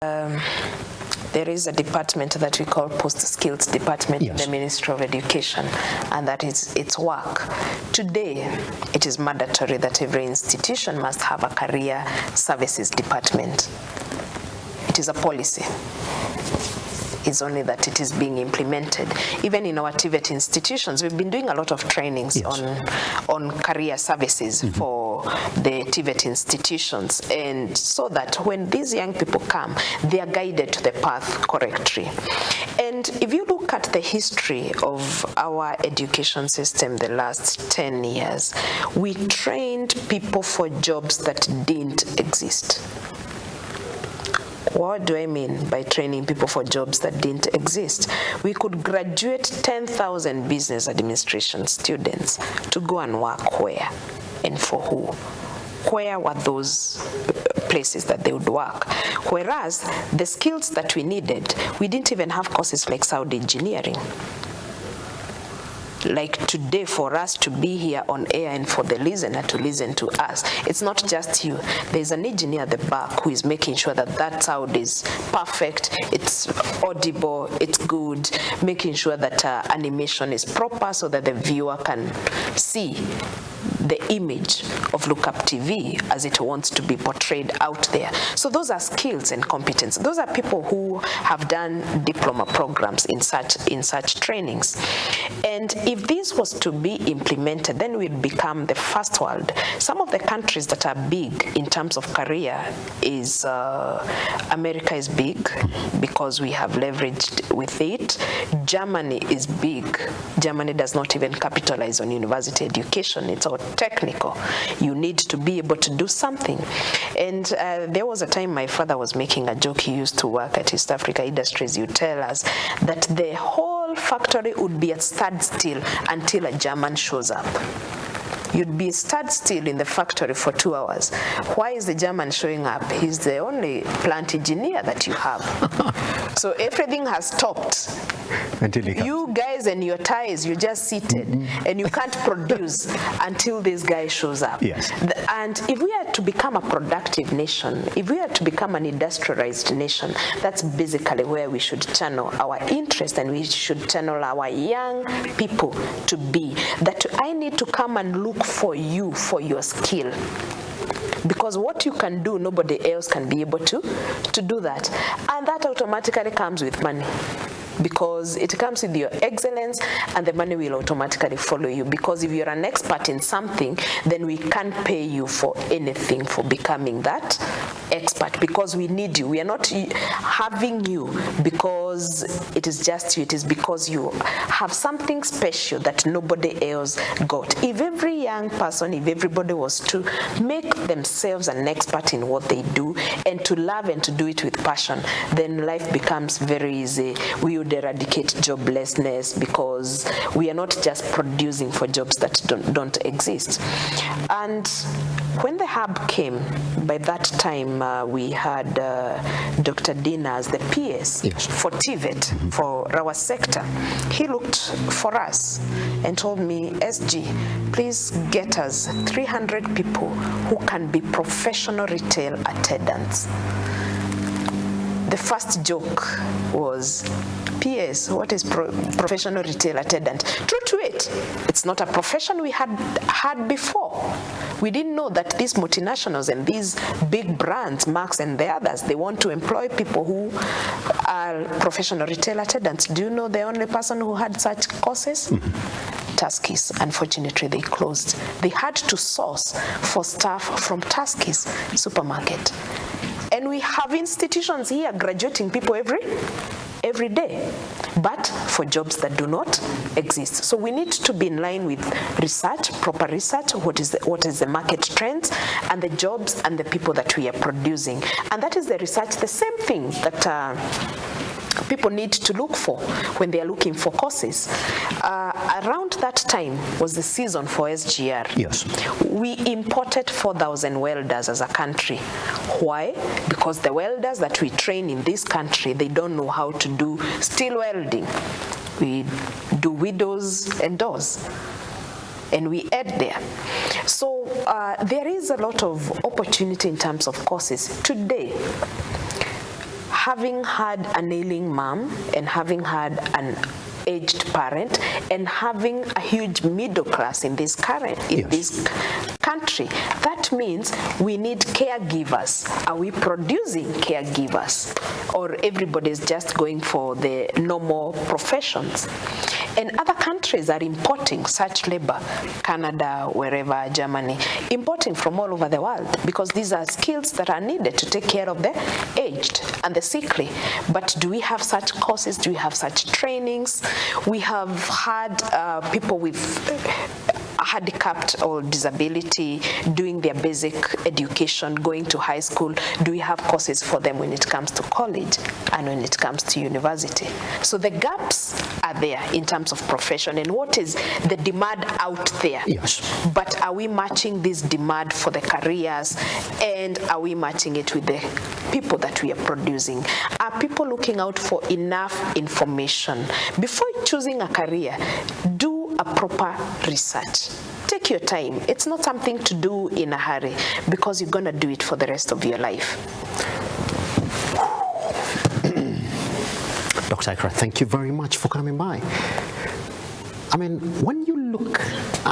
There is a department that we call post-skills department in the Ministry of Education, and that is its work. Today, it is mandatory that every institution must have a career services department. It is a policy. It's only that it is being implemented. Even in our TVET institutions, we've been doing a lot of trainings on career services for the TVET institutions, and so that when these young people come, they are guided to the path correctly. And if you look at the history of our education system the last 10 years, we trained people for jobs that didn't exist. What do I mean by training people for jobs that didn't exist? We could graduate 10,000 business administration students to go and work where and for who? Where were those places that they would work? Whereas the skills that we needed, we didn't even have courses like sound engineering. Like today, for us to be here on air and for the listener to listen to us, it's not just you. There's an engineer at the back who is making sure that that sound is perfect, it's audible, it's good, making sure that animation is proper so that the viewer can see the image of Lookup TV as it wants to be portrayed out there. So those are skills and competence. Those are people who have done diploma programs in such trainings. And if this was to be implemented, then we'd become the first world. Some of the countries that are big in terms of career is America is big because we have leveraged with it. Germany is big. Germany does not even capitalize on university education. It's all technical. You need to be able to do something. And there was a time my father was making a joke. He used to work at East Africa Industries. You tell us that the whole factory would be at standstill until a German shows up. You'd be standstill in the factory for 2 hours. Why is the German showing up? He's the only plant engineer that you have. So everything has stopped. Until he comes. You guys and your ties, you're just seated and you can't produce until this guy shows up. Yes. And if we are to become a productive nation, if we are to become an industrialized nation, that's basically where we should channel our interest, and we should channel our young people to be. That I need to come and look for you for your skill. Because what you can do, nobody else can be able to do that. And that automatically comes with money. Because it comes with your excellence, and the money will automatically follow you. Because if you're an expert in something, then we can't pay you for anything for becoming that expert, because we need you. We are not having you because it is just you. It is because you have something special that nobody else got. If every young person, if everybody was to make themselves an expert in what they do and to love and to do it with passion, then life becomes very easy. We would eradicate joblessness, because we are not just producing for jobs that don't exist. And when the hub came, by that time we had Dr. Dina as the PS for TVET, for our sector. He looked for us and told me, SG, please get us 300 people who can be professional retail attendants. The first joke was, PS, what is professional retail attendant? True to it, it's not a profession we had before. We didn't know that these multinationals and these big brands, Marks and the others, they want to employ people who are professional retail attendants. Do you know the only person who had such courses? Tuskys. Unfortunately, they closed. They had to source for staff from Tuskys supermarket. And we have institutions here graduating people every day, but for jobs that do not exist. So we need to be in line with research, proper research, what is the market trends and the jobs and the people that we are producing. And that is the research, the same thing that people need to look for when they are looking for courses. Around that time was the season for SGR. Yes. We imported 4,000 welders as a country. Why? Because the welders that we train in this country, they don't know how to do steel welding. We do windows and doors, and we add there. So there is a lot of opportunity in terms of courses. Today, having had an ailing mom and having had an aged parent and having a huge middle class in this this country, that means we need caregivers. Are we producing caregivers, or everybody's just going for the normal professions? And other countries are importing such labor, Canada, wherever, Germany, importing from all over the world, because these are skills that are needed to take care of the aged and the sickly. But do we have such courses? Do we have such trainings? We have had people with handicapped or disability doing their basic education, going to high school. Do we have courses for them when it comes to college and when it comes to university? So the gaps are there in terms of profession, and what is the demand out there? Yes. But are we matching this demand for the careers, and are we matching it with the people that we are producing? Are people looking out for enough information? Before choosing a career, do a proper research. Take your time. It's not something to do in a hurry, because you're going to do it for the rest of your life. Dr. Ekrah, thank you very much for coming by. I mean, when you look at